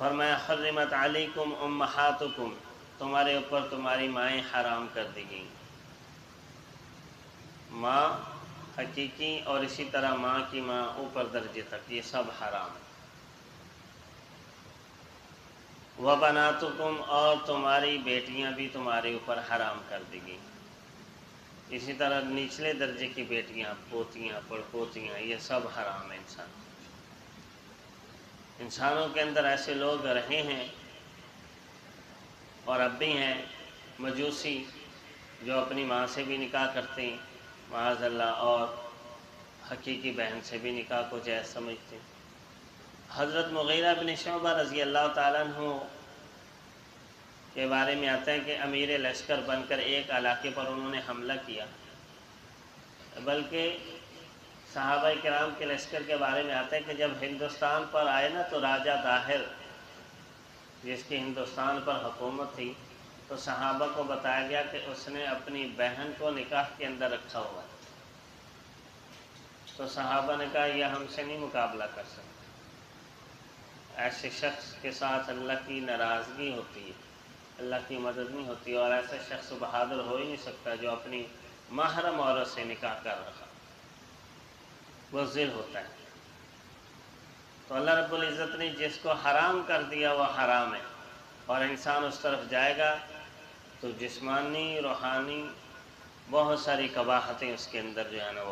فرمایا حرمت علیکم امہاتکم، تمہارے اوپر تمہاری مائیں حرام کر دی گئیں۔ ماں حقیقی اور اسی طرح ماں کی ماں اوپر درجے تک، یہ سب حرام ہے۔ وبناتکم، اور تمہاری بیٹیاں بھی تمہارے اوپر حرام کر دی گئیں۔ اسی طرح نچلے درجے کی بیٹیاں، پوتیاں، پڑپوتیاں، یہ سب حرام ہے انسانوں کے اندر ایسے لوگ رہے ہیں اور اب بھی ہیں، مجوسی، جو اپنی ماں سے بھی نکاح کرتے ہیں معاذ اللہ، اور حقیقی بہن سے بھی نکاح کو جائز سمجھتے ہیں۔ حضرت مغیرہ بن شعبہ رضی اللہ تعالیٰ عنہ کے بارے میں آتا ہے کہ امیر لشکر بن کر ایک علاقے پر انہوں نے حملہ کیا، بلکہ صحابہ کرام کے لشکر کے بارے میں آتا ہے کہ جب ہندوستان پر آئے نا تو راجہ داہر، جس کی ہندوستان پر حکومت تھی، تو صحابہ کو بتایا گیا کہ اس نے اپنی بہن کو نکاح کے اندر رکھا ہوا ہے۔ تو صحابہ نے کہا یہ ہم سے نہیں مقابلہ کر سکتے، ایسے شخص کے ساتھ اللہ کی ناراضگی ہوتی ہے، اللہ کی مدد نہیں ہوتی، اور ایسا شخص بہادر ہو ہی نہیں سکتا جو اپنی محرم عورت سے نکاح کر رہا، بزدل ہوتا ہے۔ تو اللہ رب العزت نے جس کو حرام کر دیا وہ حرام ہے، اور انسان اس طرف جائے گا تو جسمانی روحانی بہت ساری قباحتیں اس کے اندر جو ہے نا وہ